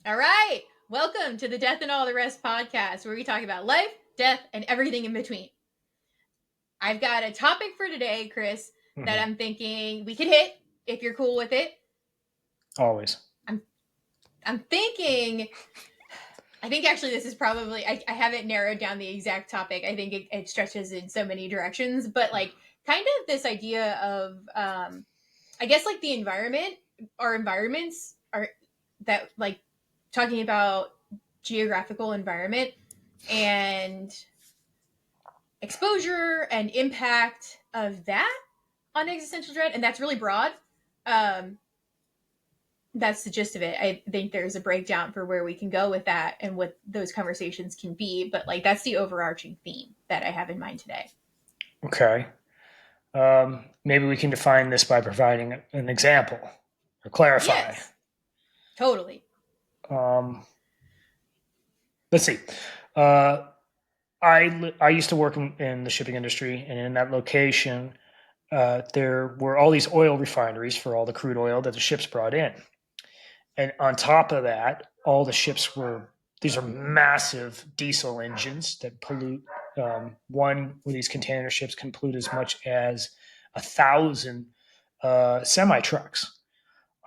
All right. Welcome to the Death and All the Rest podcast, where we talk about life, death, and everything in between. I've got a topic for today, Chris, that I'm thinking we could hit if you're cool with it. Always. I'm thinking, I think actually this is probably, I haven't narrowed down the exact topic. I think it stretches in so many directions, but like kind of this idea of, I guess like the environment, our environments are that like talking about geographical environment and exposure and impact of that on existential dread. And that's really broad. Um, that's the gist of it. I think there's a breakdown for where we can go with that and what those conversations can be. But like that's the overarching theme that I have in mind today. Okay. Maybe we can define this by providing an example or clarify. Yes, totally. Let's see. I used to work in the shipping industry, and in that location, there were all these oil refineries for all the crude oil that the ships brought in. And on top of that, all the ships these are massive diesel engines that pollute. One of these container ships can pollute as much as 1,000 semi trucks.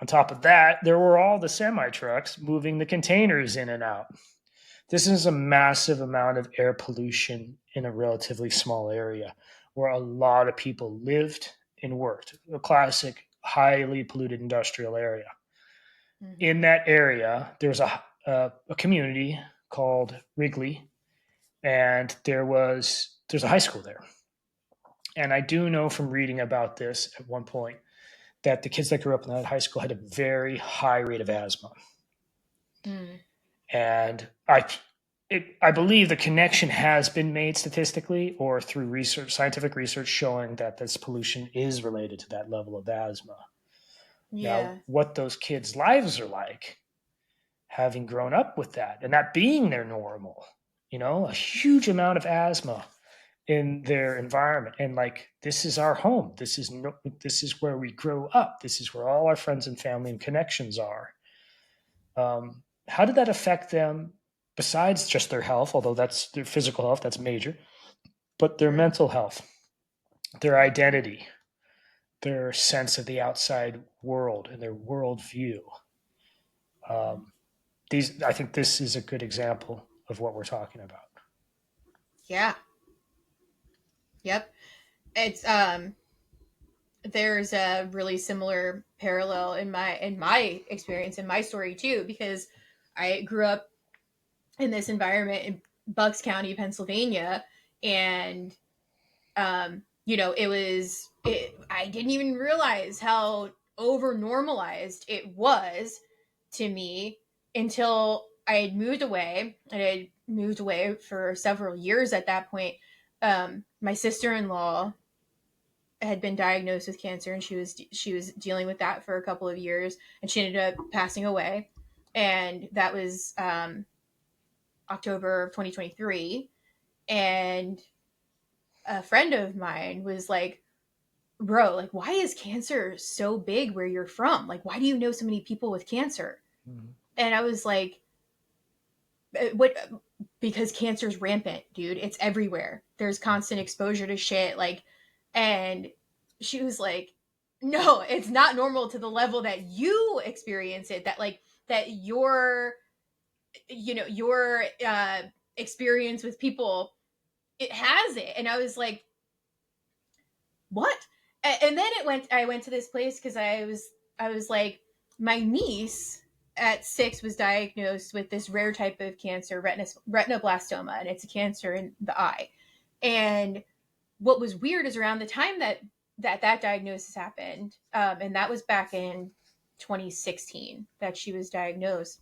On top of that, there were all the semi trucks moving the containers in and out. This is a massive amount of air pollution in a relatively small area where a lot of people lived and worked. A classic, highly polluted industrial area. Mm-hmm. In that area, there's a community called Wrigley, and there's a high school there. And I do know from reading about this at one point that the kids that grew up in that high school had a very high rate of asthma. Mm. And I believe the connection has been made statistically or through research, scientific research showing that this pollution is related to that level of asthma. Yeah. Now, what those kids' lives are like, having grown up with that and that being their normal, a huge amount of asthma in their environment, and like, this is our home. This is where we grow up. This is where all our friends and family and connections are. How did that affect them? Besides just their health, although that's their physical health, that's major, but their mental health, their identity, their sense of the outside world and their worldview. I think this is a good example of what we're talking about. Yeah. Yep. It's there's a really similar parallel in my experience, in my story too, because I grew up in this environment in Bucks County, Pennsylvania, and I didn't even realize how over normalized it was to me until I had moved away. And I had moved away for several years at that point. My sister-in-law had been diagnosed with cancer, and she was dealing with that for a couple of years, and she ended up passing away. And that was October of 2023. And a friend of mine was like, bro, like, why is cancer so big where you're from? Like, why do you know so many people with cancer? Mm-hmm. And I was like, what? Because cancer's rampant, dude. It's everywhere. There's constant exposure to shit. Like, and she was like, no, it's not normal to the level that you experience it. That your experience with people, it has it. And I was like, what? And then I went to this place because I was like, my niece at 6 was diagnosed with this rare type of cancer, retinoblastoma, and it's a cancer in the eye. And what was weird is around the time that diagnosis happened, and that was back in 2016 that she was diagnosed,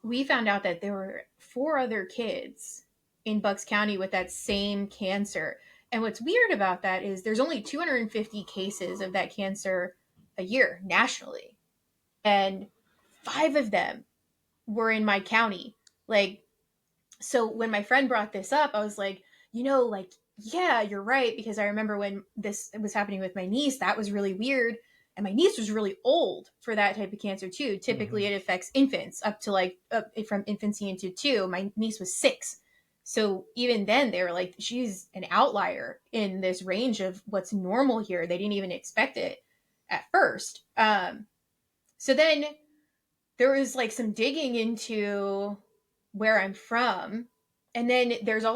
we found out that there were 4 other kids in Bucks County with that same cancer. And what's weird about that is there's only 250 cases of that cancer a year nationally. And 5 of them were in my county. Like, so when my friend brought this up, I was like, like, yeah, you're right. Because I remember when this was happening with my niece, that was really weird. And my niece was really old for that type of cancer too. Mm-hmm. Typically, it affects infants up to like from infancy into 2. My niece was 6. So even then, they were like, she's an outlier in this range of what's normal here. They didn't even expect it at first. So then there was like some digging into where I'm from. And then there's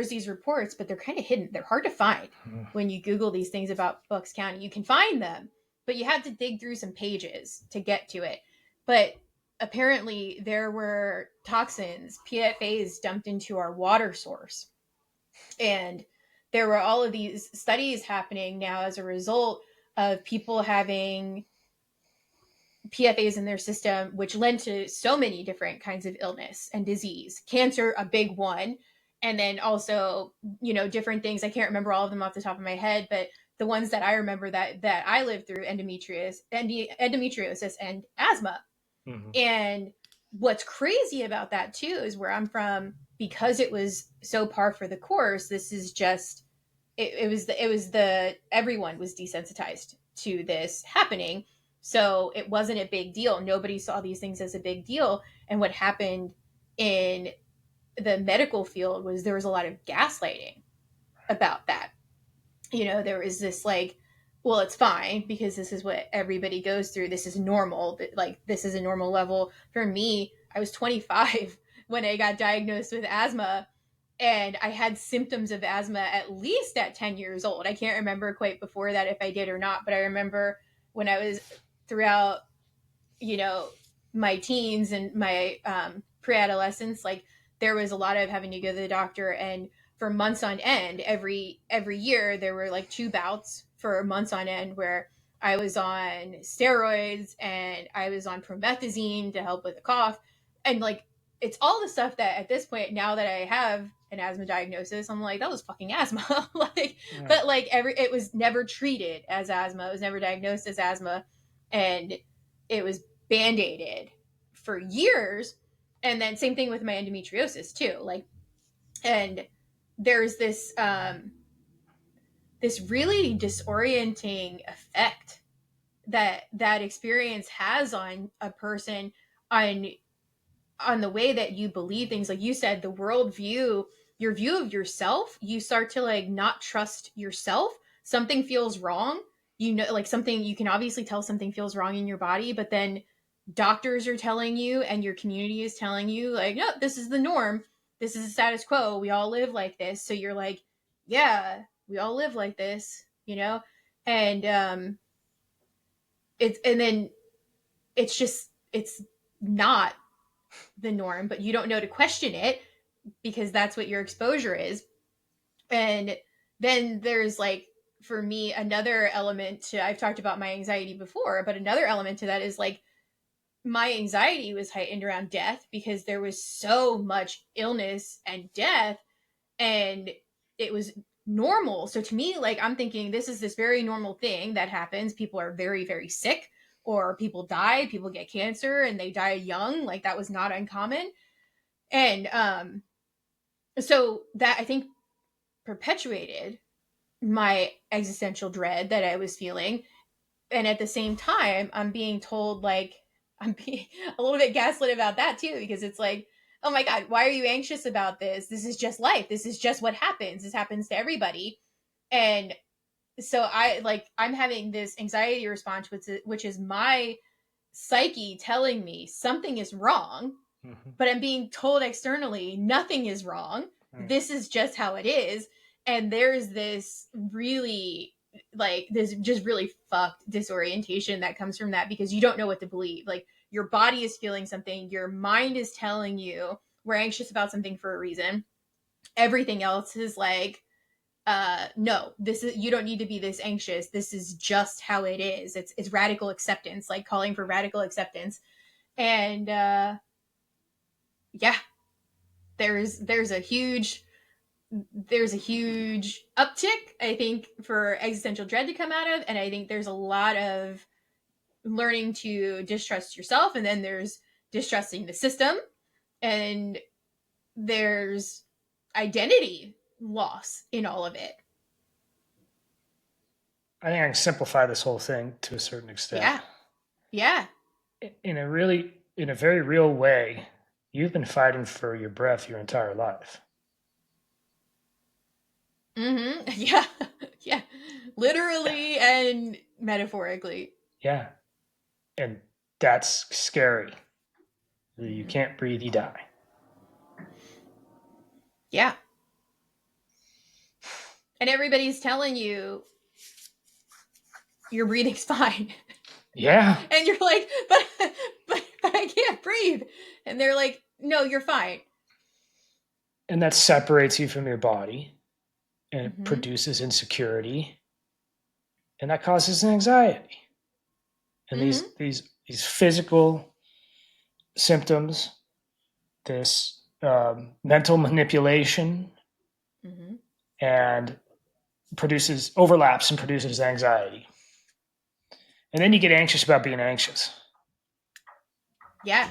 these reports, but they're kind of hidden. They're hard to find when you Google these things about Bucks County. You can find them, but you have to dig through some pages to get to it. But apparently there were toxins, PFAs dumped into our water source. And there were all of these studies happening now as a result of people having PFAs in their system, which led to so many different kinds of illness and disease. Cancer, a big one. And then also, different things. I can't remember all of them off the top of my head, but the ones that I remember that I lived through: endometriosis and asthma. Mm-hmm. And what's crazy about that too is where I'm from, because it was so par for the course. This is just it was the everyone was desensitized to this happening, so it wasn't a big deal. Nobody saw these things as a big deal. And what happened in the medical field was there was a lot of gaslighting about that. There was this like, well, it's fine because this is what everybody goes through. This is normal. Like, this is a normal level. For me, I was 25 when I got diagnosed with asthma, and I had symptoms of asthma at least at 10 years old. I can't remember quite before that if I did or not, but I remember when I was throughout, you know, my teens and my pre-adolescence, like, there was a lot of having to go to the doctor. And for months on end, every year there were like 2 bouts for months on end where I was on steroids and I was on promethazine to help with the cough. And like, it's all the stuff that at this point, now that I have an asthma diagnosis, I'm like, that was fucking asthma. Like, Yeah. but like, it was never treated as asthma. It was never diagnosed as asthma. And it was band-aided for years. And then same thing with my endometriosis too. Like, and there's this really disorienting effect that experience has on a person, on the way that you believe things. Like you said, the world view, your view of yourself, you start to like not trust yourself. Something feels wrong. Like, something, you can obviously tell something feels wrong in your body, but then doctors are telling you and your community is telling you like, no, this is the norm. This is the status quo. We all live like this. So you're like, yeah, we all live like this. And and then it's not the norm, but you don't know to question it because that's what your exposure is. And then there's like, for me, another element to, I've talked about my anxiety before, but another element to that is like, my anxiety was heightened around death because there was so much illness and death, and it was normal. So to me, like, I'm thinking this is this very normal thing that happens. People are very, very sick, or people die, people get cancer and they die young. Like, that was not uncommon. And so that, I think, perpetuated my existential dread that I was feeling. And at the same time, I'm being told, like, I'm being a little bit gaslit about that too, because it's like, oh my God, why are you anxious about this? This is just life. This is just what happens. This happens to everybody. And so I'm having this anxiety response, which is my psyche telling me something is wrong, Mm-hmm. but I'm being told externally nothing is wrong. Right. This is just how it is. And there's this really, like, this just really fucked disorientation that comes from that, because you don't know what to believe. Like, your body is feeling something, your mind is telling you we're anxious about something for a reason. Everything else is like, no, this is, you don't need to be this anxious. This is just how it is. It's radical acceptance, like calling for radical acceptance. And yeah, there's a huge uptick, I think, for existential dread to come out of. And I think there's a lot of learning to distrust yourself, and then there's distrusting the system, and there's identity loss in all of it. I think I can simplify this whole thing to a certain extent. Yeah. Yeah. In a very real way, you've been fighting for your breath your entire life. Mm-hmm. Yeah. Yeah. Literally and metaphorically. Yeah. And that's scary. You Mm-hmm. can't breathe, you die. Yeah. And everybody's telling you your breathing's fine. Yeah. And you're like, but I can't breathe. And they're like, no, you're fine. And that separates you from your body and it Mm-hmm. produces insecurity and that causes anxiety. And Mm-hmm. these physical symptoms, this mental manipulation, Mm-hmm. and produces overlaps and produces anxiety. And then you get anxious about being anxious. Yeah.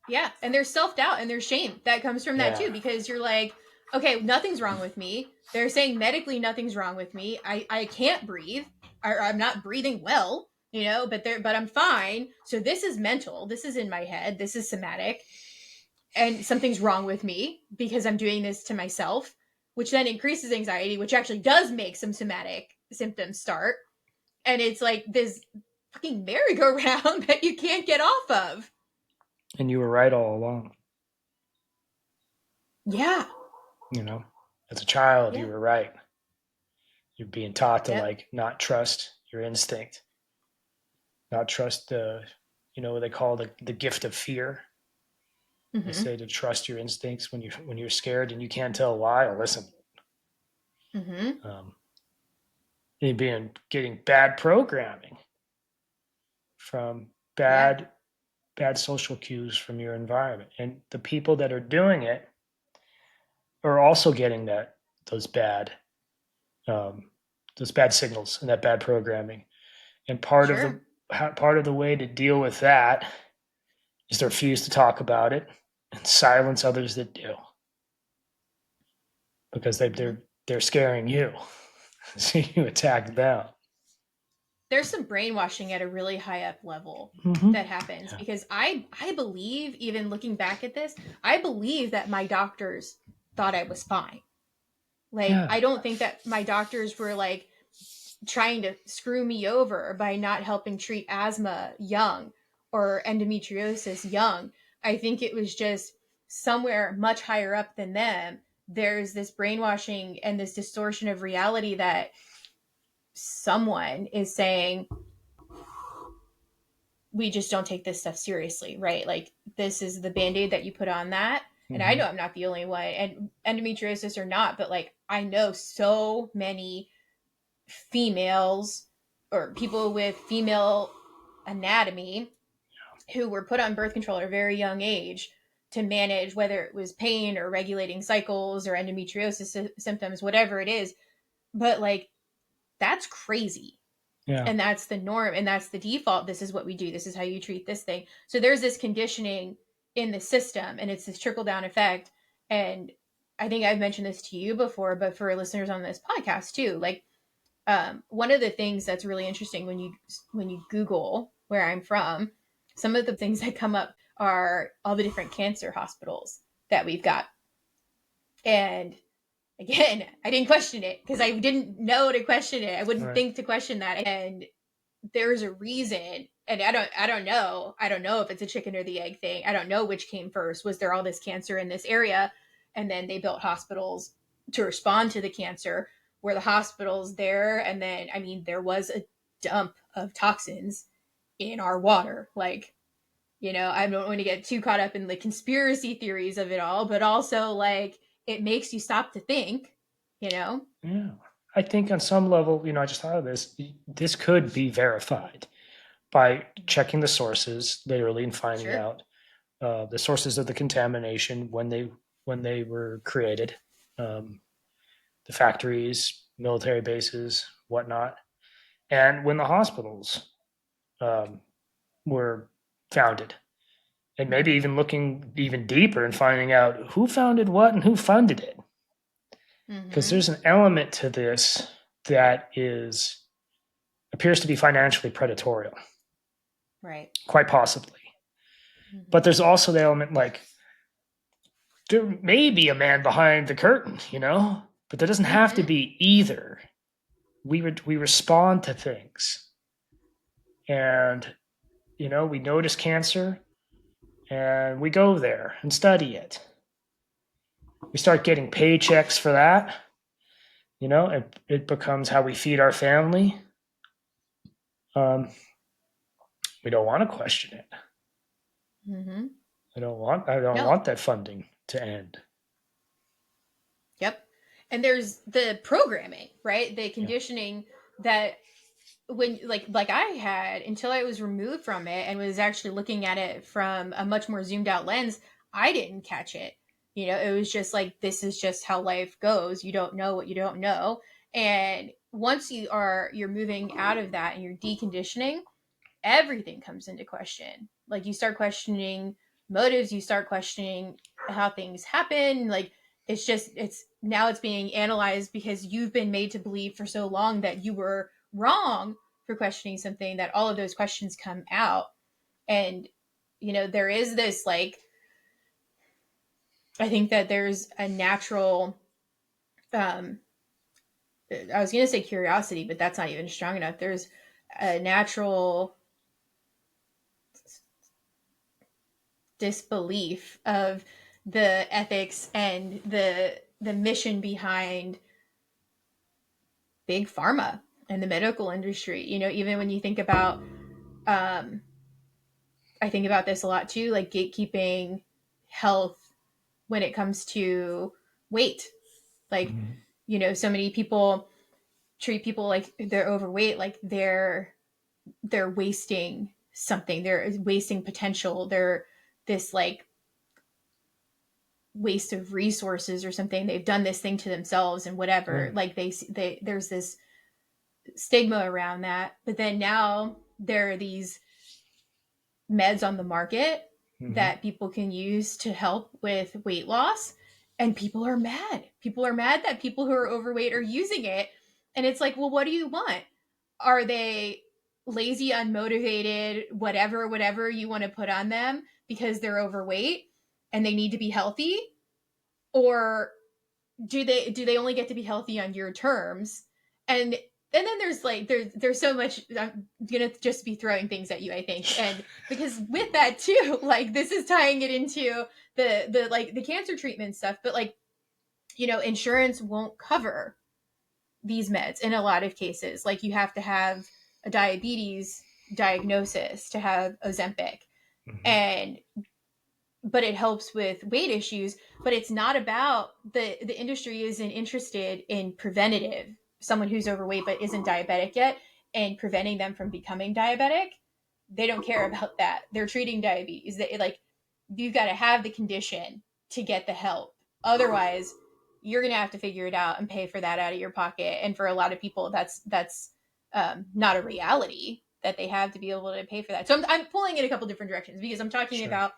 Yeah. And there's self doubt and there's shame that comes from that Yeah. too, because you're like, okay, nothing's wrong with me. They're saying medically nothing's wrong with me. I can't breathe. I'm not breathing well, but I'm fine. So this is mental. This is in my head. This is somatic. And something's wrong with me because I'm doing this to myself, which then increases anxiety, which actually does make some somatic symptoms start. And it's like this fucking merry-go-round that you can't get off of. And you were right all along. Yeah. As a child, Yeah. you were right. You're being taught to Yep. like not trust your instinct, not trust what they call the gift of fear. They Mm-hmm. say to trust your instincts when you're scared and you can't tell why. Or listen, Mm-hmm. um, you're getting bad programming from Yeah. bad social cues from your environment, and the people that are doing it are also getting those bad um, those bad signals and that bad programming. And Sure. part of the way to deal with that is to refuse to talk about it and silence others that do, because Mm-hmm. they're scaring you, so you attack them. There's some brainwashing at a really high up level Mm-hmm. that happens Yeah. because I believe, even looking back at this, I believe that my doctors thought I was fine. Like, Yeah. I don't think that my doctors were like trying to screw me over by not helping treat asthma young or endometriosis young. I think it was just somewhere much higher up than them. There's this brainwashing and this distortion of reality that someone is saying, we just don't take this stuff seriously, right? Like, this is the band-aid that you put on that. And I Mm-hmm. know I'm not the only one, and endometriosis or not, but like, I know so many females or people with female anatomy who were put on birth control at a very young age to manage whether it was pain or regulating cycles or endometriosis symptoms, whatever it is. But like, that's crazy. Yeah. And that's the norm and that's the default. This is what we do. This is how you treat this thing. So there's this conditioning in the system and it's this trickle down effect. And I think I've mentioned this to you before, but for listeners on this podcast too, like, one of the things that's really interesting when you Google where I'm from, some of the things that come up are all the different cancer hospitals that we've got. And again, I didn't question it because I didn't know to question it. I wouldn't Right. think to question that. And there's a reason, and I don't know if it's a chicken or the egg thing. I don't know which came first. Was there all this cancer in this area, and then they built hospitals to respond to the cancer? Were the hospitals there, and then, I mean, there was a dump of toxins in our water. Like, I don't want to get too caught up in the conspiracy theories of it all, but also like, it makes you stop to think, you know. Yeah. I think on some level, I just thought of this. This could be verified by checking the sources literally and finding Sure. out the sources of the contamination when they were created, um, the factories, military bases, whatnot, and when the hospitals um, were founded, and maybe Mm-hmm. even looking even deeper and finding out who founded what and who funded it, because Mm-hmm. there's an element to this that is appears to be financially predatory, Right. quite possibly. Mm-hmm. But there's also the element like there may be a man behind the curtain, but there doesn't have to Mm-hmm. be either. We respond to things, and we notice cancer, and we go there and study it. We start getting paychecks for that. It becomes how we feed our family. Um, we don't want to question it. Mm-hmm. I don't No. want that funding to end. Yep. And there's the programming, right? The Yeah. conditioning that when like I had until I was removed from it and was actually looking at it from a much more zoomed out lens, I didn't catch it. It was just like this is just how life goes. You don't know what you don't know. And once you're moving out of that and you're deconditioning, everything comes into question. Like you start questioning motives, you start questioning how things happen. Like it's being analyzed because you've been made to believe for so long that you were wrong for questioning something, that all of those questions come out. And there is this like, I think that there's a natural um I was going to say curiosity, but that's not even strong enough. There's a natural disbelief of the ethics and the mission behind big pharma and the medical industry. Even when you think about, I think about this a lot too, like gatekeeping health when it comes to weight. Like, Mhm. so many people treat people like they're overweight, like they're wasting something, they're wasting potential, they're this like waste of resources or something, they've done this thing to themselves and whatever, Yeah. like they there's this stigma around that. But then now there are these meds on the market Mm-hmm. that people can use to help with weight loss, and people are mad that people who are overweight are using it. And it's like, well, what do you want? Are they lazy, unmotivated, whatever you want to put on them because they're overweight and they need to be healthy? Or do they only get to be healthy on your terms? And then there's like there's so much. I'm gonna just be throwing things at you, I think. And because with that too, like this is tying it into the like the cancer treatment stuff. But like, insurance won't cover these meds in a lot of cases. Like you have to have a diabetes diagnosis to have Ozempic. Mm-hmm. And but it helps with weight issues. But it's not about the industry isn't interested in preventative, someone who's overweight but isn't diabetic yet, and preventing them from becoming diabetic. They don't care about that. They're treating diabetes. Like, you've got to have the condition to get the help. Otherwise, you're gonna have to figure it out and pay for that out of your pocket. And for a lot of people, that's not a reality that they have to be able to pay for that. So I'm pulling in a couple different directions because I'm talking Sure. about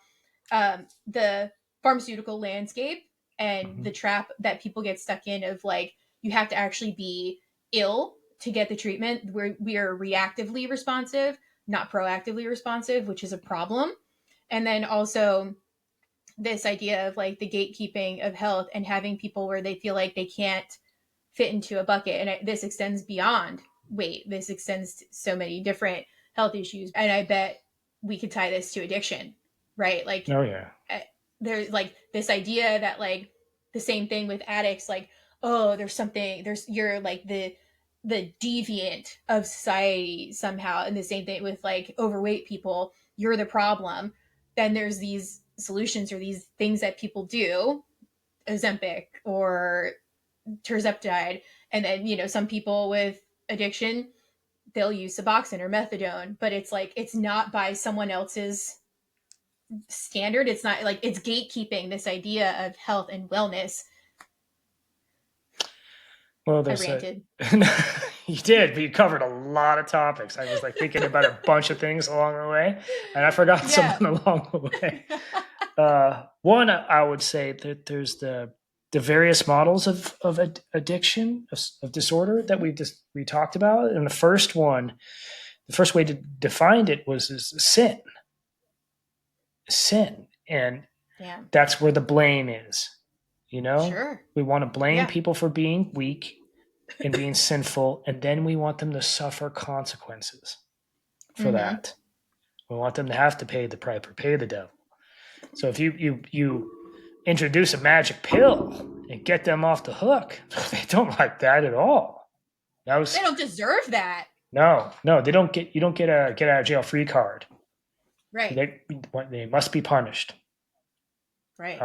the pharmaceutical landscape and Mm-hmm. the trap that people get stuck in of like, you have to actually be ill to get the treatment. We are reactively responsive, not proactively responsive, which is a problem. And then also this idea of like the gatekeeping of health and having people where they feel like they can't fit into a bucket. And this extends beyond weight. This extends to so many different health issues. And I bet we could tie this to addiction, right? Like, Oh yeah. eh, there's like this idea that like the same thing with addicts, like, oh, you're like the deviant of society somehow. And the same thing with like overweight people, you're the problem. Then there's these solutions or these things that people do, Ozempic or terzepatide. And then, some people with addiction, they'll use Suboxone or methadone, but it's like, it's not by someone else's standard. It's not like, it's gatekeeping this idea of health and wellness. Well, I there's a. ranted. You did, but you covered a lot of topics. I was like thinking about a bunch of things along the way, and I forgot some Yeah. along the way. One, I would say that there's the various models of addiction, of disorder that we talked about. And the first way to define it was as sin. And Yeah. that's where the blame is. You know, Sure. we want to blame Yeah. people for being weak and being sinful, and then we want them to suffer consequences for Mm-hmm. that. We want them to have to pay the price or pay the devil. So if you introduce a magic pill and get them off the hook, they don't like that at all. That They was don't deserve that. no, they don't get you don't get a get out of jail free card. Right. They must be punished. Right.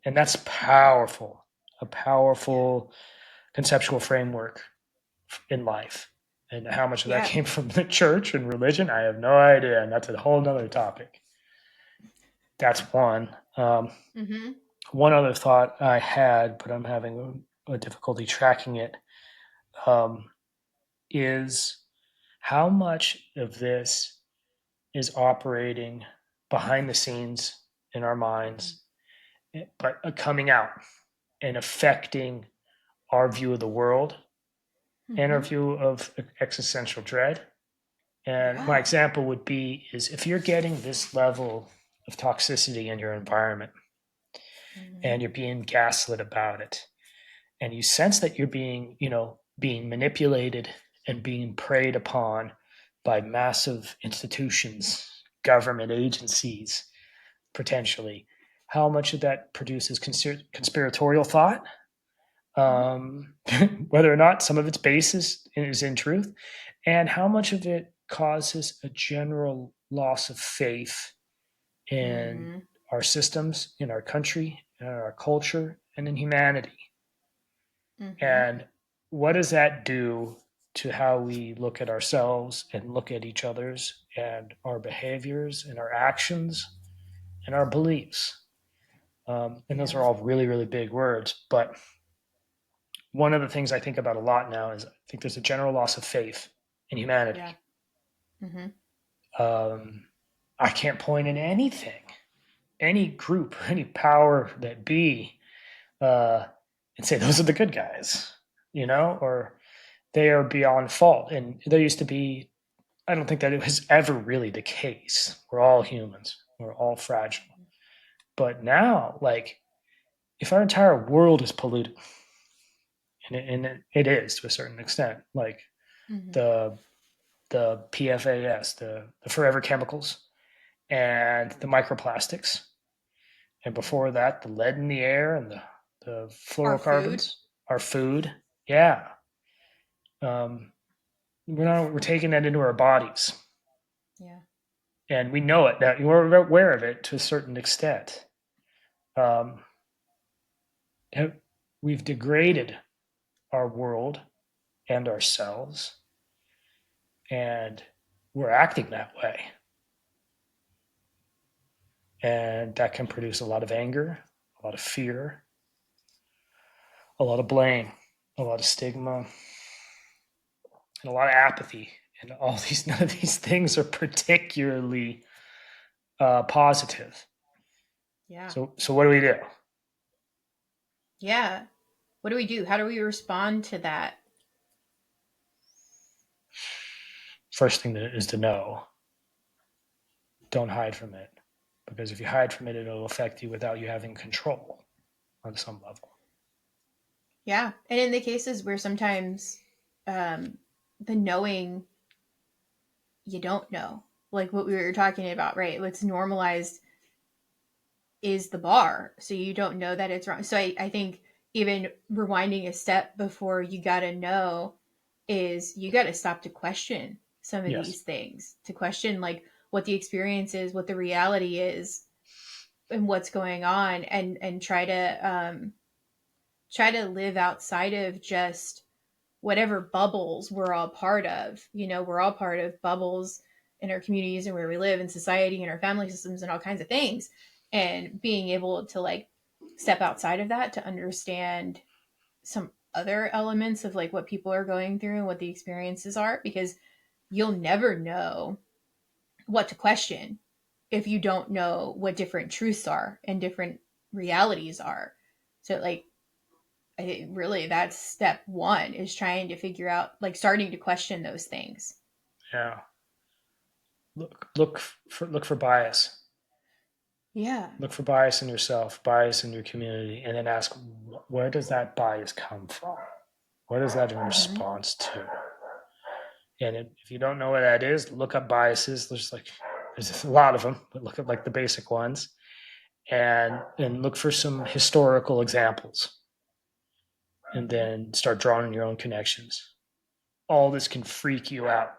And that's powerful, a Yeah. powerful conceptual framework in life. And how much of that Yeah. came from the church and religion, I have no idea. And that's a whole nother topic. That's one. Mm-hmm. One other thought I had, but I'm having a difficulty tracking it, um, is how much of this is operating behind the scenes in our minds, but coming out and affecting our view of the world and our Mm-hmm. view of existential dread. And my Yeah. example would be is if you're getting this level of toxicity in your environment Mm-hmm. and you're being gaslit about it, and you sense that you're being manipulated and being preyed upon by massive institutions, government agencies, potentially, how much of that produces conspiratorial thought, Mm-hmm. um, whether or not some of its basis is in truth, and how much of it causes a general loss of faith in Mm-hmm. our systems, in our country, in our culture, and in humanity. Mm-hmm. And what does that do to how we look at ourselves and look at each other's and our behaviors and our actions and our beliefs? And those are Yeah. all really, really big words. But one of the things I think about a lot now is I think there's a general loss of faith in humanity. Yeah. Mm-hmm. Um, I can't point in anything, any group, any power that be, uh, and say those are the good guys, or they are beyond fault. And there used to be, I don't think that it was ever really the case. We're all humans, we're all fragile. But now, like, if our entire world is polluted, and it is to a certain extent, like Mm-hmm. the the PFAS, the forever chemicals, and the microplastics, and Yeah. before that, the lead in the air and the Our food. fluorocarbons, our food. Yeah, um, we're taking that into our bodies, Yeah. and we know it. Now we're aware of it to a certain extent. Um, we've degraded our world and ourselves, and we're acting that way, and that can produce a lot of anger, a lot of fear, a lot of blame, a lot of stigma, and a lot of apathy. And all these, none of these things are particularly positive. Yeah. So what do we do? Yeah. What do we do? How do we respond to that? First thing is to know. Don't hide from it, because if you hide from it, it'll affect you without you having control on some level. Yeah. And in the cases where sometimes um, the knowing you don't know, like what we were talking about, right? What's normalized is the bar. So you don't know that it's wrong. So I think even rewinding a step before you got to know is you got to stop to question some of Yes. these things, to question like what the experience is, what the reality is, and what's going on, and try to live outside of just whatever bubbles we're all part of. You know, we're all part of bubbles in our communities and where we live in society and our family systems and all kinds of things. And being able to like step outside of that to understand some other elements of like what people are going through and what the experiences are, because you'll never know what to question if you don't know what different truths are and different realities are. So like really, that's step one, is trying to figure out, like, starting to question those things. Yeah. Look for bias. Yeah. Look for bias in yourself, bias in your community, and then ask, where does that bias come from? What is that in Mm-hmm. response to? And if you don't know what that is, look up biases. There's a lot of them, but look at like the basic ones, and look for some historical examples, and Mm-hmm. then start drawing your own connections. All this can freak you out,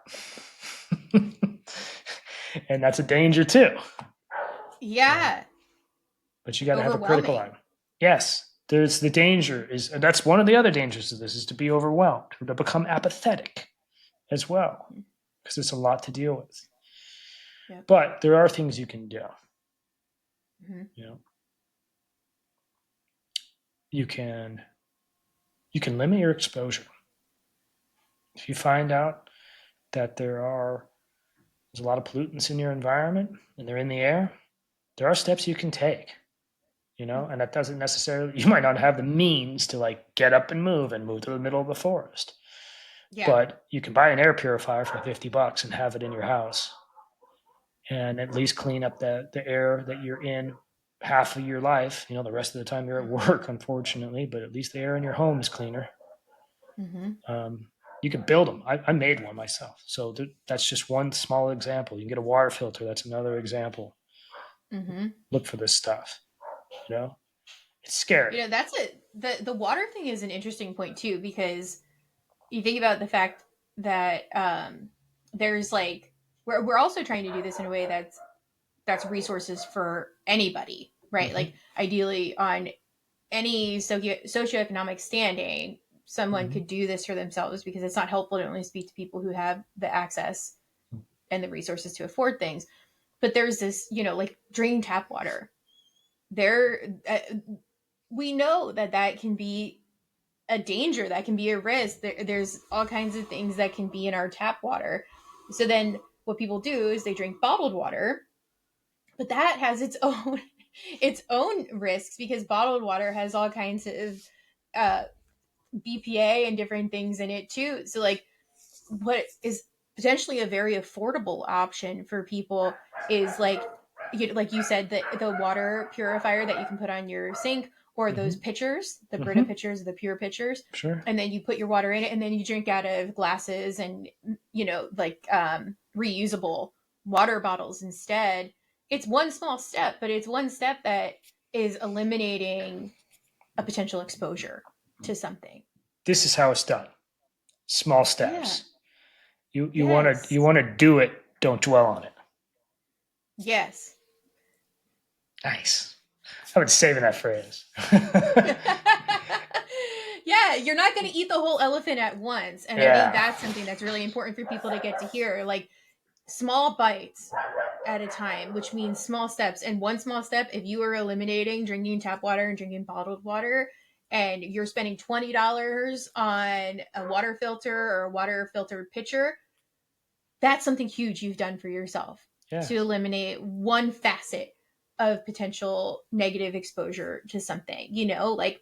and that's a danger too. You know, Yeah. but you got to have a critical eye. Overwhelming. Yes, there's the danger is that's one of the other dangers of this is to be overwhelmed, or to become apathetic as well, Mm-hmm. because it's a lot to deal with. Yep. But there are things you can do. Mm-hmm. You know, you can you can limit your exposure. If you find out that there's a lot of pollutants in your environment and they're in the air, there are steps you can take. And that doesn't necessarily, you might not have the means to like get up and move to the middle of the forest, Yeah. but you can buy an air purifier for $50 and have it in your house and at least clean up the air that you're in half of your life. The rest of the time you're at Mm-hmm. work, unfortunately, but at least the air in your home is cleaner. Mm-hmm. Um, you can build them. I made one myself. So that's just one small example. You can get a water filter. That's another example. Mm-hmm. Look for this stuff. You know, it's scary. That's it. The water thing is an interesting point too, because you think about the fact that there's like we're also trying to do this in a way that's resources for anybody, right? Mm-hmm, Like ideally on any socioeconomic standing, someone mm-hmm, could do this for themselves, because it's not helpful to only speak to people who have the access and the resources to afford things. But there's this, like drain tap water. There, we know that can be a danger, that can be a risk. There's all kinds of things that can be in our tap water. So then what people do is they drink bottled water, but that has its own its own risks, because bottled water has all kinds of uh, BPA and different things in it too. So like what is potentially a very affordable option for people is like you said, the water purifier that you can put on your sink, or mm-hmm, those pitchers, the Brita mm-hmm. pitchers, the pure pitchers, Sure. and then you put your water in it, and then you drink out of glasses and like reusable water bottles instead. It's one small step, but it's one step that is eliminating a potential exposure to something. This is how it's done. Small Yeah. steps. You want to you Yes. want to do it. Don't dwell on it. Yes. Nice. I've been saving that phrase. Yeah, you're not going to eat the whole elephant at once. And I think Yeah. that's something that's really important for people to get to hear. Like small bites at a time, which means small steps. And one small step, if you are eliminating drinking tap water and drinking bottled water, and you're spending $20 on a water filter or a water filtered pitcher, that's something huge you've done for yourself to Yes. eliminate one facet of potential negative exposure to something. Like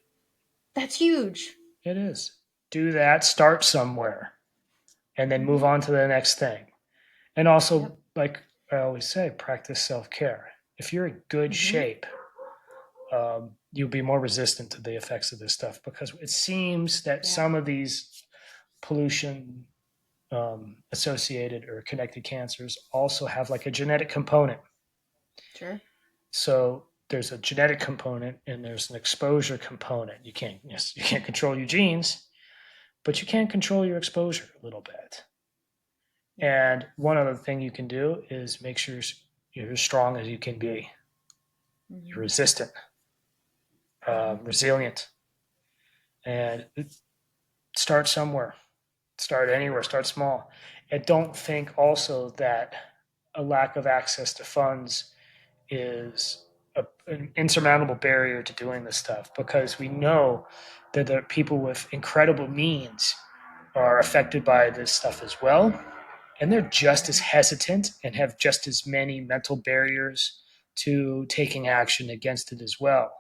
that's huge. It is. Do that. Start somewhere, and then move Mm-hmm. on to the next thing. And Yep. also, like I always say, practice self care. If you're in good Mm-hmm. shape, you'll be more resistant to the effects of this stuff because it seems that Yeah. some of these pollution associated or connected cancers also have like a genetic component. Sure. So there's a genetic component and there's an exposure component. You can't control your genes, but you can control your exposure a little bit. Yep. And one other thing you can do is make sure you're as strong as you can be. You're Mm-hmm. resistant, Mm-hmm. resilient, and start somewhere. Start anywhere. Start small. And don't think also that a lack of access to funds is an insurmountable barrier to doing this stuff because we know that the people with incredible means are affected by this stuff as well. And they're just as Mm-hmm. hesitant and have just as many mental barriers to taking action against it as well.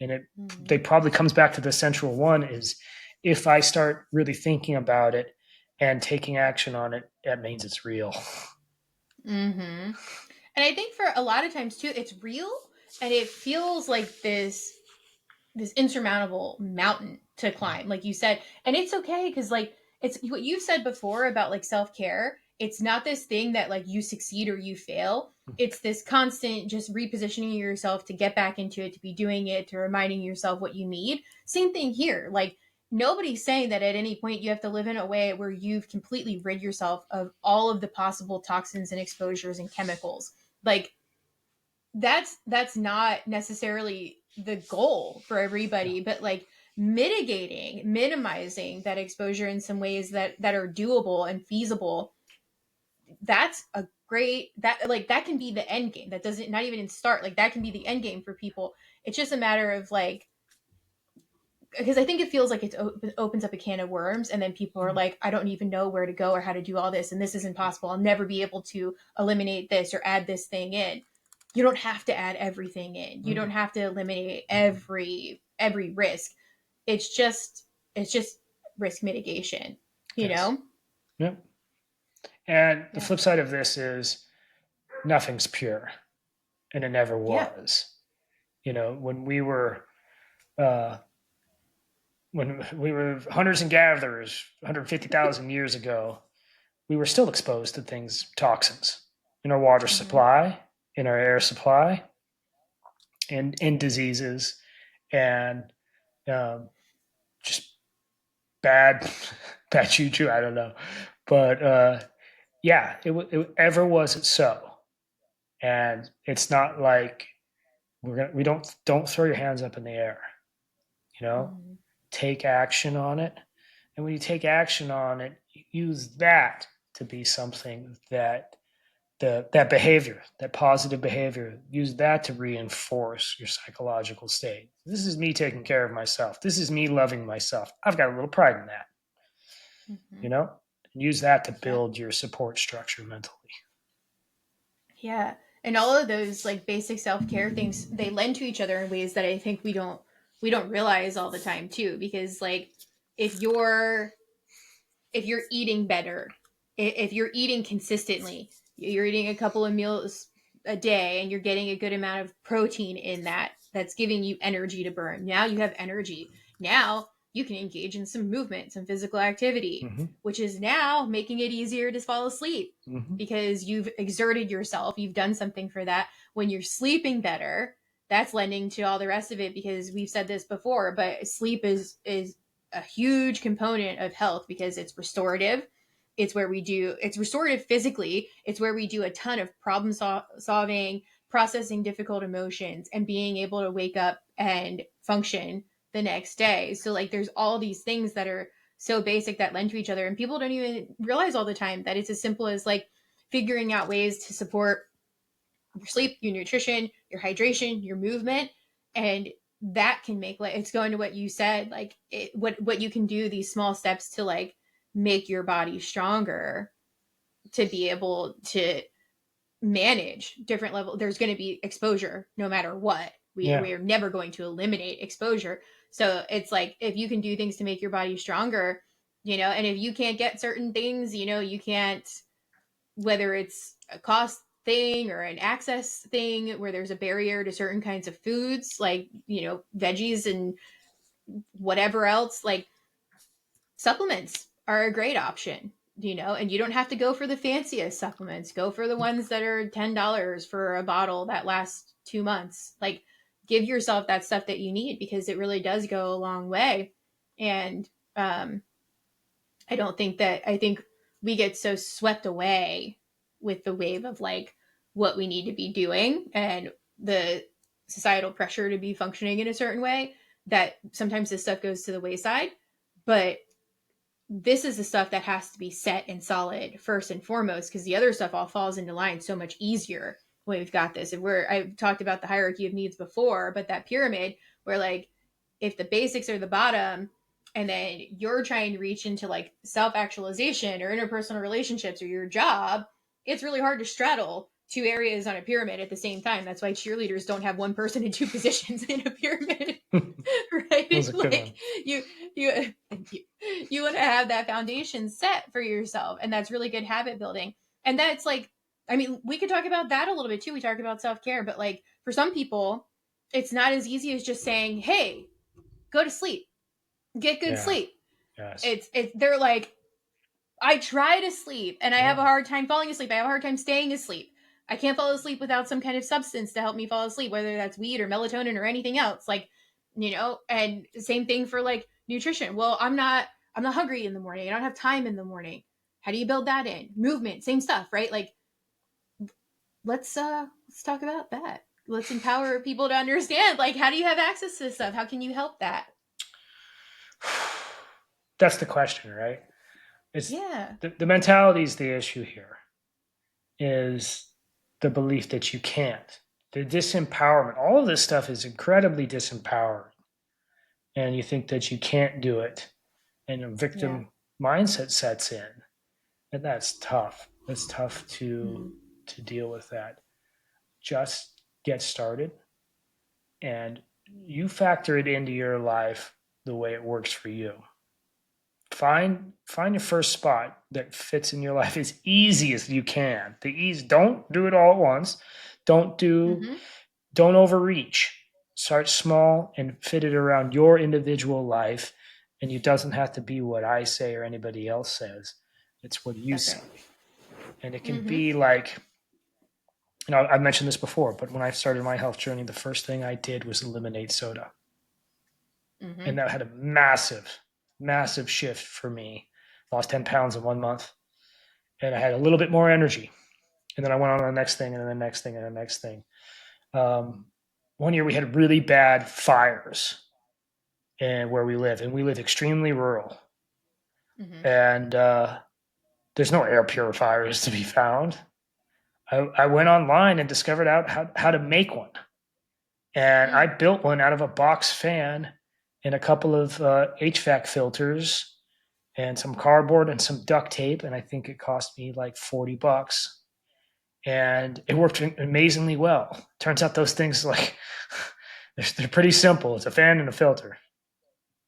And they Mm-hmm. probably comes back to the central one is if I start really thinking about it and taking action on it, that means it's real. Mm-hmm. And I think for a lot of times too, it's real and it feels like this insurmountable mountain to climb, like you said. And it's okay because like it's what you said before about like self-care. It's not this thing that like you succeed or you fail. It's this constant just repositioning yourself to get back into it, to be doing it, to reminding yourself what you need. Same thing here. Like nobody's saying that at any point you have to live in a way where you've completely rid yourself of all of the possible toxins and exposures and chemicals. Like that's not necessarily the goal for Yeah. everybody, but like mitigating, minimizing that exposure in some ways that are doable and feasible. That's a great that like that can be the end game. That doesn't not even in start like that can be the end game for people. It's just a matter of like because I think it feels like it opens up a can of worms, and then people are like, I don't even know where to go or how to do all this, and this is impossible. I'll never be able to eliminate this or add this thing in. You don't have to add everything in. You don't have to eliminate every risk. It's just risk mitigation. You Yes. know? Yep. And the Yeah. flip side of this is nothing's pure, and it never Yeah. was. Uh, when we were hunters and gatherers 150,000 years ago, we were still exposed to things, toxins in our water Mm-hmm. supply, in our air supply, and in diseases, and um, just bad, bad juju. I don't know, but yeah, it ever was it so, and it's not like we don't throw your hands up in the air. You know, Mm-hmm. take action on it, and when you take action on it, use that to be something that behavior, that positive behavior, use that to reinforce your psychological state. This is me taking care of myself. This is me loving myself. I've got a little pride in that, Mm-hmm. you know? And use that to Yeah. build your support structure mentally. Yeah. And all of those like basic self-care things, they lend to each other in ways that I think we don't realize all the time too. Because like if you're if you're eating better, if you're eating consistently, you're eating a couple of meals a day and you're getting a good amount of protein in that, that's giving you energy to burn. Now you have energy. Now you can engage in some movement, some physical activity, Mm-hmm. which is now making it easier to fall asleep Mm-hmm. because you've exerted yourself, you've done something for that. When you're sleeping better, that's lending to all the rest of it because we've said this before, but sleep is a huge component of health because it's restorative. It's restorative physically. It's where we do a ton of problem solving, processing difficult emotions, and being able to wake up and function the next day. So, like, there's all these things that are so basic that lend to each other. And people don't even realize all the time that it's as simple as like figuring out ways to support your sleep, your nutrition, your hydration, your movement, and that can make like it's going to what you said, like what you can do these small steps to like make your body stronger to be able to manage different level. There's going to be exposure no matter what. Yeah. We're never going to eliminate exposure. So it's like if you can do things to make your body stronger, and if you can't get certain things, you can't, whether it's a cost thing or an access thing where there's a barrier to certain kinds of foods like veggies and whatever else, like supplements are a great option, and you don't have to go for the fanciest supplements. Go for the ones that are $10 for a bottle that lasts 2 months. Like give yourself that stuff that you need because it really does go a long way. And um I think we get so swept away with the wave of like what we need to be doing and the societal pressure to be functioning in a certain way that sometimes this stuff goes to the wayside. But this is the stuff that has to be set and solid first and foremost because the other stuff all falls into line so much easier when we've got this. And I've talked about the hierarchy of needs before, but that pyramid where like if the basics are the bottom and then you're trying to reach into like self-actualization or interpersonal relationships or your job, it's really hard to straddle two areas on a pyramid at the same time. That's why cheerleaders don't have one person in two positions in a pyramid. was a good Like one. you thank you. You want to have that foundation set for yourself, and that's really good habit building. And that's like, I mean, we could talk about that a little bit too. We talk about self-care, but like for some people, it's not as easy as just saying, "Hey, go to sleep. Get good Yeah. sleep." Yes. It's they're like, I try to sleep and I have a Yeah. hard time falling asleep. I have a hard time staying asleep. I can't fall asleep without some kind of substance to help me fall asleep, whether that's weed or melatonin or anything else. Like, and same thing for like nutrition. Well, I'm not hungry in the morning. I don't have time in the morning. How do you build that in? Movement, same stuff, right? Like, let's talk about that. Let's empower people to understand, like, how do you have access to this stuff? How can you help that? That's the question, right? It's Yeah. the mentality is the issue here. Is the belief that you can't. The disempowerment. All of this stuff is incredibly disempowering, and you think that you can't do it, and a Yeah. victim mindset sets in, and that's tough. It's tough Mm-hmm. to deal with that. Just get started, and you factor it into your life the way it works for you. Find your first spot that fits in your life as easy as you can. The ease. Don't do it all at once. Don't do Mm-hmm. don't overreach. Start small and fit it around your individual life. And it doesn't have to be what I say or anybody else says. It's what you That's say. right. And it can Mm-hmm. be like, I've mentioned this before, but when I started my health journey, the first thing I did was eliminate soda. Mm-hmm. And that had a massive, massive shift for me. Lost 10 pounds in 1 month. And I had a little bit more energy. And then I went on to the next thing and the next thing and the next thing. Um, one year we had really bad fires and where we live, and we live extremely rural. Mm-hmm. And there's no air purifiers to be found. I went online and discovered out how to make one, and I Mm. built one out of a box fan and a couple of HVAC filters and some cardboard and some duct tape, and I think it cost me like $40. And it worked amazingly well. Turns out those things like they're pretty simple. It's a fan and a filter.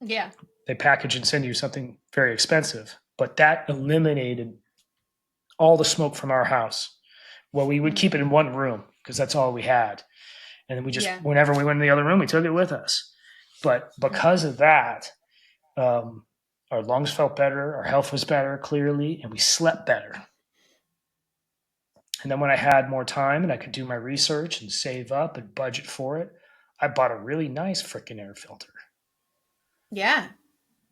Yeah. They package and send you something very expensive. But that eliminated all the smoke from our house. Well, we would keep Mm. it in one room because that's all we had. And then we just, Yeah. whenever we went in the other room, we took it with us. But Mm. because of that, our lungs felt better, our health was better, clearly, and we slept better. And then when I had more time and I could do my research and save up and budget for it, I bought a really nice freaking air filter. Yeah.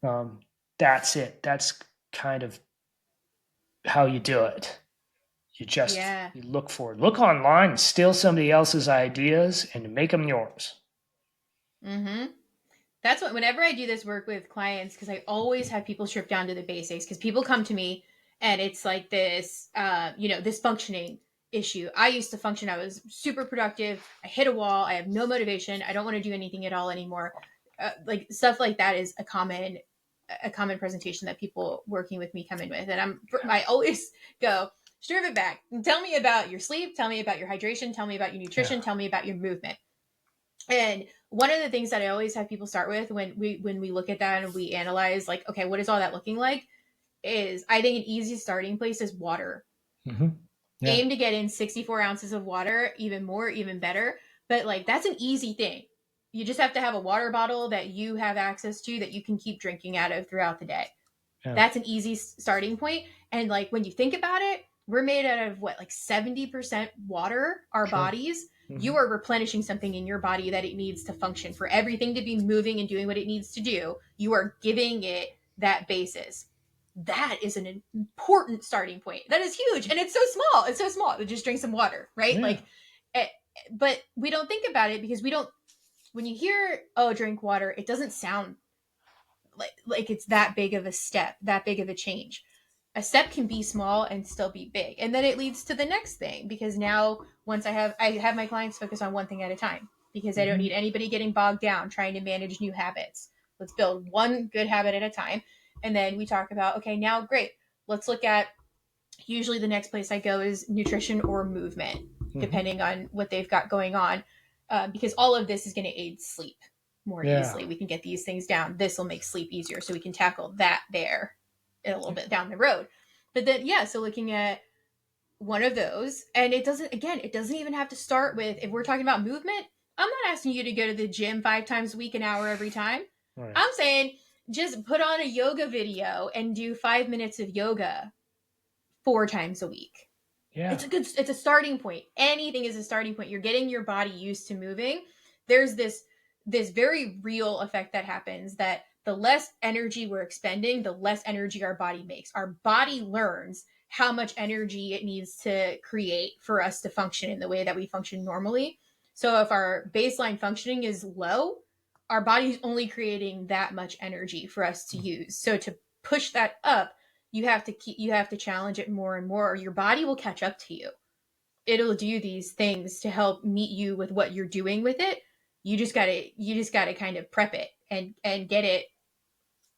Um, that's it. That's kind of how you do it. Yeah. You look for it. Look online, steal somebody else's ideas, and make them yours. Mm-hmm. That's what, whenever I do this work with clients, because I always have people strip down to the basics, because people come to me and it's like this, this functioning issue. I used to function. I was super productive. I hit a wall. I have no motivation. I don't want to do anything at all anymore. Like stuff like that is a common presentation that people working with me come in with. And I always go, strip it back. Tell me about your sleep. Tell me about your hydration. Tell me about your Yeah. nutrition. Tell me about your movement. And one of the things that I always have people start with when we look at that and we analyze, like, okay, what is all that looking like? Is I think an easy starting place is water. Mm-hmm. Yeah. Aim to get in 64 ounces of water, even more, even better. But like that's an easy thing. You just have to have a water bottle that you have access to that you can keep drinking out of throughout the day. Yeah. That's an easy starting point. And like when you think about it, we're made out of what, like 70% water, our Sure. bodies. Mm-hmm. You are replenishing something in your body that it needs to function. For everything to be moving and doing what it needs to do, you are giving it that basis. That is an important starting point. That is huge. And it's so small. It's so small. Just drink some water, right? Yeah. Like, eh, but we don't think about it because we don't, when you hear, oh, drink water, it doesn't sound like it's that big of a step, that big of a change. A step can be small and still be big, and then it leads to the next thing, because now once I have my clients focus on one thing at a time, because I don't Mm-hmm. need anybody getting bogged down trying to manage new habits. Let's build one good habit at a time. And then we talk about, okay, now great, let's look at, usually the next place I go is nutrition or movement, Mm-hmm. depending on what they've got going on, because all of this is going to aid sleep. more Yeah. easily. We can get these things down. This will make sleep easier. So we can tackle that there a little bit down the road. But then, yeah, so looking at one of those, and it doesn't, again, it doesn't even have to start with, if we're talking about movement, I'm not asking you to go to the gym 5 times a week, an hour every time. Right. I'm saying just put on a yoga video and do 5 minutes of yoga 4 times a week. Yeah. It's a starting point. Anything is a starting point. You're getting your body used to moving. There's this very real effect that happens, that the less energy we're expending, the less energy our body makes. Our body learns how much energy it needs to create for us to function in the way that we function normally. So if our baseline functioning is low, our body's only creating that much energy for us to use. So to push that up, you have to challenge it more and more, or your body will catch up to you. It'll do these things to help meet you with what you're doing with it. You just gotta kind of prep it and get it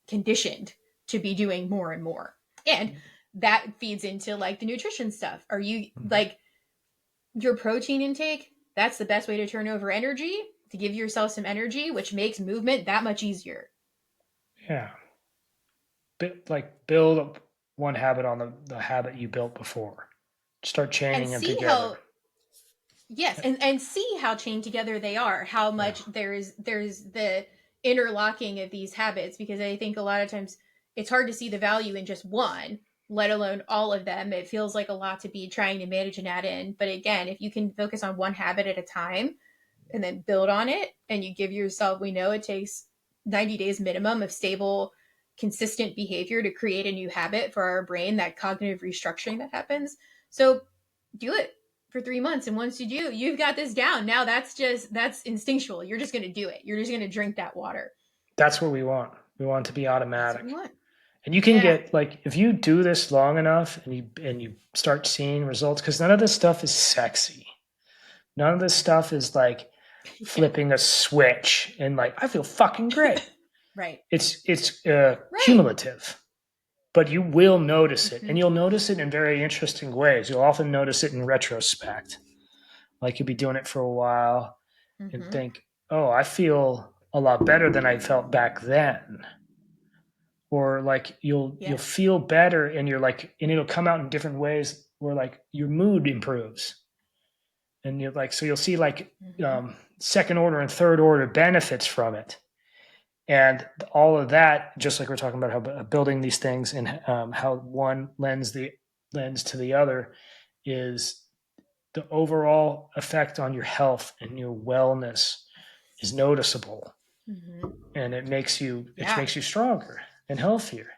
conditioned to be doing more and more. And that feeds into like the nutrition stuff. Are you like your protein intake? That's the best way to turn over energy, to give yourself some energy, which makes movement that much easier. Yeah. Like build one habit on the habit you built before. Start And chaining them see together. how, yes, and see how chained together they are, how Yeah. much there's the interlocking of these habits, because I think a lot of times it's hard to see the value in just one, let alone all of them. It feels like a lot to be trying to manage and add in. But again, if you can focus on one habit at a time and then build on it, and you give yourself, we know it takes 90 days minimum of stable, consistent behavior to create a new habit for our brain, that cognitive restructuring that happens. So do it for 3 months. And once you do, you've got this down. Now that's instinctual. You're just going to do it. You're just going to drink that water. That's what we want. We want it to be That's what we automatic. want. And you can Yeah. get like if you do this long enough and you start seeing results, because none of this stuff is sexy. None of this stuff is like Yeah. flipping a switch and like I feel fucking great. Right. It's Right. cumulative, but you will notice it, Mm-hmm. and you'll notice it in very interesting ways. You'll often notice it in retrospect. Like you'll be doing it for a while and Mm-hmm. think, "Oh, I feel a lot better than I felt back then." Or like you'll Yes. feel better, and you're like, and it'll come out in different ways where like your mood improves, and you're like, so you'll see like Mm-hmm. second order and third order benefits from it. And all of that, just like we're talking about how building these things and how one lends to the other, is the overall effect on your health and your wellness is noticeable, Mm-hmm. and it Yeah. makes you stronger and healthier.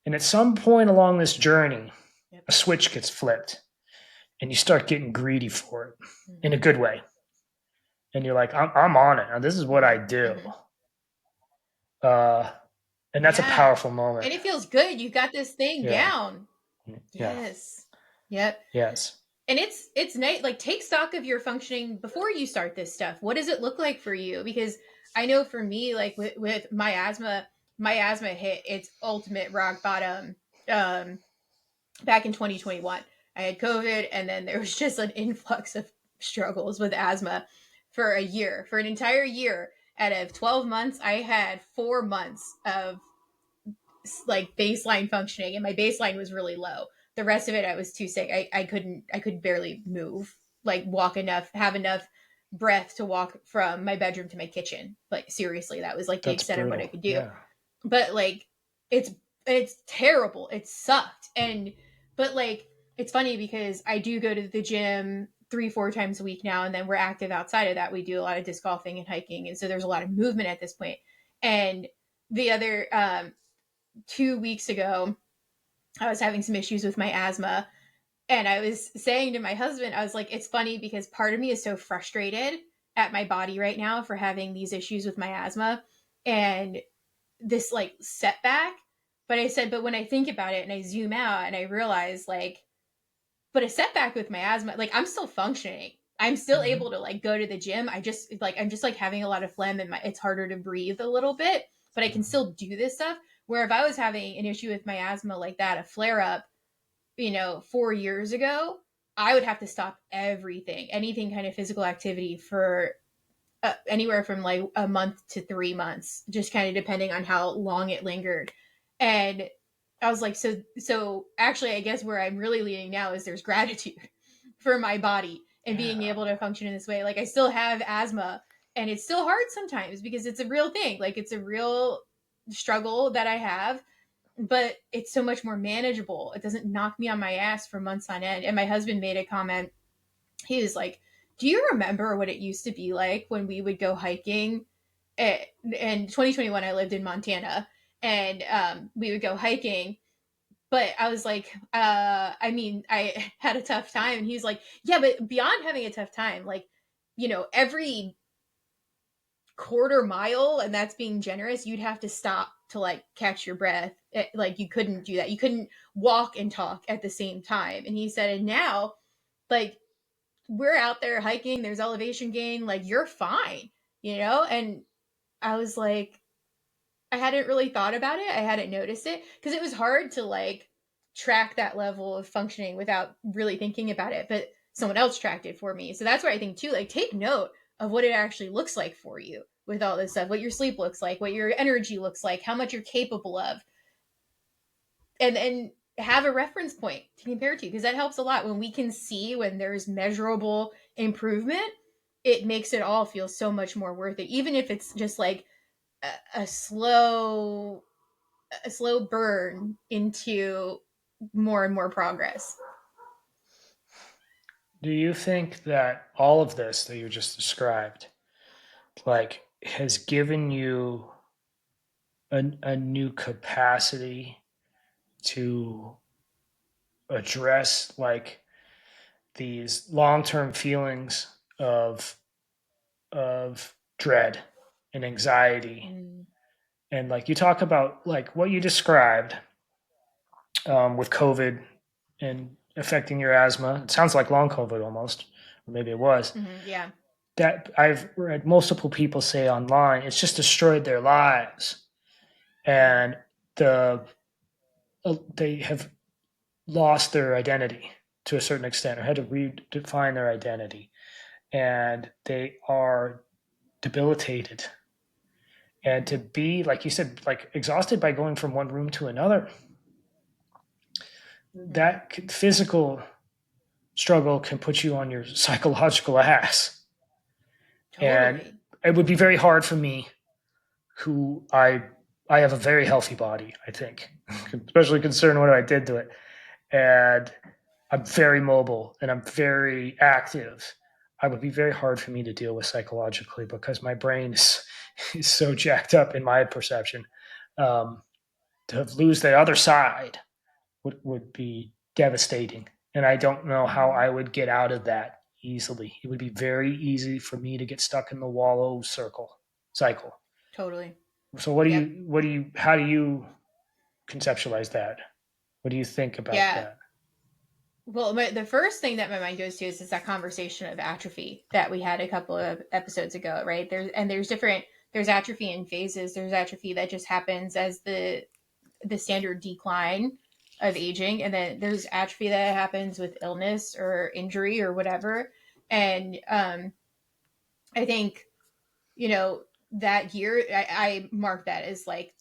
And at some point along this journey, Yep. a switch gets flipped, and you start getting greedy for it in a Mm-hmm. good way. And you're like, I'm on it. Now, this is what I Mm-hmm. do. Mm-hmm. Uh, and that's a Yeah. powerful moment. And it feels good. You got this thing Yeah. down. Yeah. Yes. Yep. Yes. And it's nice, like take stock of your functioning before you start this stuff. What does it look like for you? Because I know for me, like with my asthma hit its ultimate rock bottom um back in 2021. I had COVID, and then there was just an influx of struggles with asthma for a year, for an entire year. Out of 12 months, I had 4 months of like baseline functioning, and my baseline was really low. The rest of it, I was too sick. I could barely move, like walk enough, have enough breath to walk from my bedroom to my kitchen. Like seriously, that was like the That's extent of what I brutal. could do. Yeah. But like it's it's terrible. It sucked. And but like it's funny because I do go to the gym 3 4 times a week now, and then we're active outside of that. We do a lot of disc golfing and hiking, and so there's a lot of movement at this point. And the other 2 weeks ago, I was having some issues with my asthma. And I was saying to my husband, I was like, it's funny because part of me is so frustrated at my body right now for having these issues with my asthma and this like setback. But I said, but when I think about it and I zoom out and I realize like, but a setback with my asthma, like I'm still functioning. I'm still Mm-hmm. able to like go to the gym. I'm just like having a lot of phlegm, and it's harder to breathe a little bit, but I can still do this stuff. Where if I was having an issue with my asthma like that, a flare up, 4 years ago, I would have to stop everything, anything kind of physical activity for anywhere from like a month to 3 months, just kind of depending on how long it lingered. And I was like, so actually, I guess where I'm really leaning now is there's gratitude for my body and being Yeah. able to function in this way. Like I still have asthma, and it's still hard sometimes because it's a real thing. Like it's a real struggle that I have, but it's so much more manageable. It doesn't knock me on my ass for months on end. And my husband made a comment. He was like, "Do you remember what it used to be like when we would go hiking?" In 2021, I lived in Montana, and we would go hiking. But I was like, I mean, I had a tough time. And he's like, yeah, but beyond having a tough time, like, every quarter mile, and that's being generous, you'd have to stop to like catch your breath. Like you couldn't do that. You couldn't walk and talk at the same time. And he said, and now, like, we're out there hiking, there's elevation gain, like you're fine, And I was like, I hadn't really thought about it. I hadn't noticed it because it was hard to like track that level of functioning without really thinking about it. But someone else tracked it for me. So that's where I think too, like take note of what it actually looks like for you with all this stuff, what your sleep looks like, what your energy looks like, how much you're capable of, and have a reference point to compare to, because that helps a lot. When we can see when there's measurable improvement, it makes it all feel so much more worth it, even if it's just like a, a slow a slow burn into more and more progress. Do you think that all of this that you just described, like, has given you a new capacity to address like these long-term feelings of of dread and anxiety? Mm. And like you talk about like what you described with COVID and affecting your asthma. It sounds like long COVID almost, or maybe it was. Mm-hmm. Yeah. That I've read multiple people say online, it's just destroyed their lives, and the they have lost their identity to a certain extent, or had to redefine their identity, and they are debilitated. And to be, like you said, like exhausted by going from one room to another, Mm-hmm. that physical struggle can put you on your psychological ass. And Totally. it would be very hard for me, who I have a very healthy body, I think, especially considering what I did to it. And I'm very mobile and I'm very active. It would be very hard for me to deal with psychologically because my brain is so jacked up in my perception. Um, to lose the other side would be devastating. And I don't know how Mm-hmm. I would get out of that easily. It would be very easy for me to get stuck in the wallow cycle. Totally. So Yep. how do you conceptualize that? What do you think about Yeah. that? Well, the first thing that my mind goes to is that conversation of atrophy that we had a couple of episodes ago, right? There's atrophy in phases. There's atrophy that just happens as the standard decline of aging, and then there's atrophy that happens with illness or injury or whatever. And I think that year I mark that as like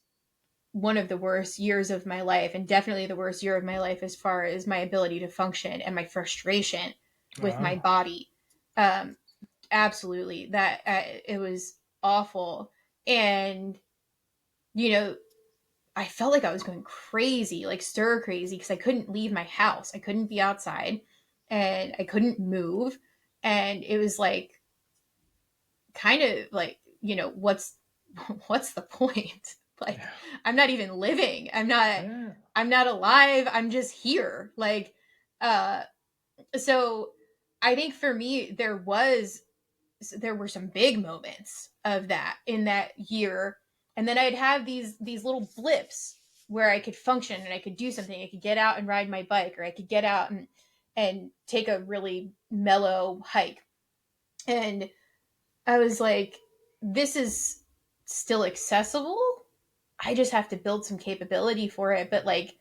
one of the worst years of my life, and definitely the worst year of my life as far as my ability to function and my frustration with my Wow. body. um Absolutely, that it was awful. And you know I felt like I was going crazy, like stir crazy, because I couldn't leave my house, I couldn't be outside, and I couldn't move. And it was like, kind of like, what's the point? Like, Yeah. I'm not even living, Yeah. I'm not alive, I'm just here. Like, uh so I think for me there were some big moments of that in that year. And then I'd have these little blips where I could function and I could do something. I could get out and ride my bike, or I could get out and take a really mellow hike. And I was like, this is still accessible. I just have to build some capability for it. But like,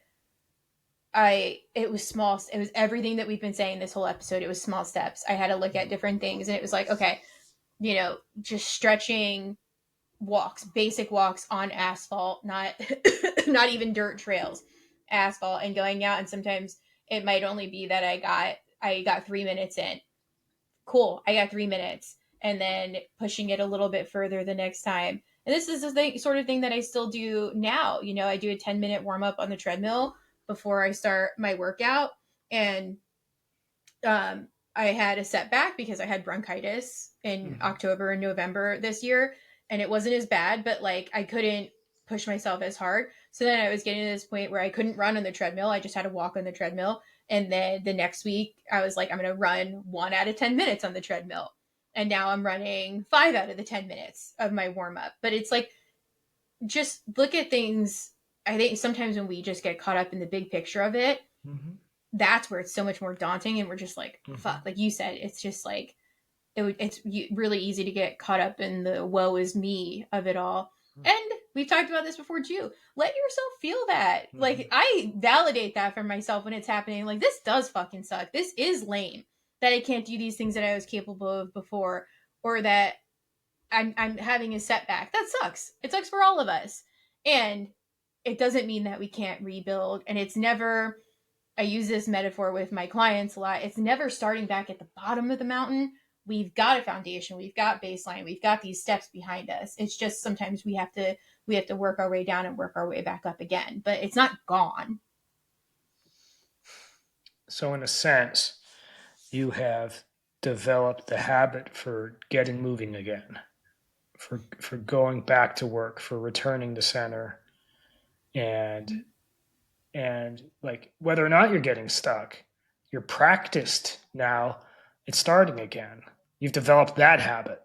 it was small. It was everything that we've been saying this whole episode. It was small steps. I had to look at different things, and it was like, okay, just stretching walks, basic walks on asphalt, not not even dirt trails, asphalt, and going out. And sometimes it might only be that I got 3 minutes in. Cool, I got 3 minutes, and then pushing it a little bit further the next time. And this is the sort of thing that I still do now. I do a 10-minute warm up on the treadmill before I start my workout, and um, I had a setback because I had bronchitis in Mm-hmm. October and November this year, and it wasn't as bad, but like I couldn't push myself as hard. So then I was getting to this point where I couldn't run on the treadmill. I just had to walk on the treadmill. And then the next week, I was like, I'm going to run 1 out of 10 minutes on the treadmill. And now I'm running 5 out of the 10 minutes of my warm up. But it's like, just look at things. I think sometimes when we just get caught up in the big picture of it, Mm-hmm. that's where it's so much more daunting. And we're just like, Mm-hmm. fuck, like you said, it's just like, it's really easy to get caught up in the woe is me of it all. And we've talked about this before too. Let yourself feel that. Mm-hmm. Like, I validate that for myself when it's happening. Like, this does fucking suck. This is lame that I can't do these things that I was capable of before, or that I'm having a setback. That sucks. It sucks for all of us. And it doesn't mean that we can't rebuild. And it's never, I use this metaphor with my clients a lot. It's never starting back at the bottom of the mountain. We've got a foundation, we've got baseline, we've got these steps behind us. It's just sometimes we have to work our way down and work our way back up again, but it's not gone. So, in a sense, you have developed the habit for getting moving again, for going back to work, for returning to center, and like whether or not you're getting stuck, you're practiced now. It's starting again. You've developed that habit.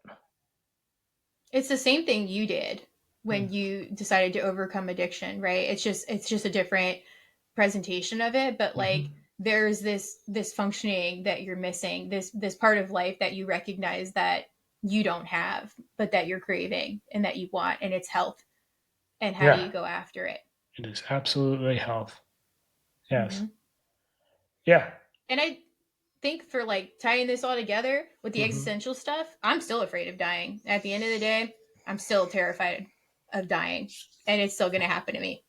It's the same thing you did Hmm. when you decided to overcome addiction, right? It's just a different presentation of it, but Mm-hmm. like there's this functioning that you're missing, this part of life that you recognize that you don't have, but that you're craving and that you want, and it's health. And how do Yeah, you go after it? it is absolutely health. Yes. Mm-hmm. Yeah. And I think for like tying this all together with the Mm-hmm. existential stuff, I'm still afraid of dying. At the end of the day, I'm still terrified of dying, and it's still going to happen to me.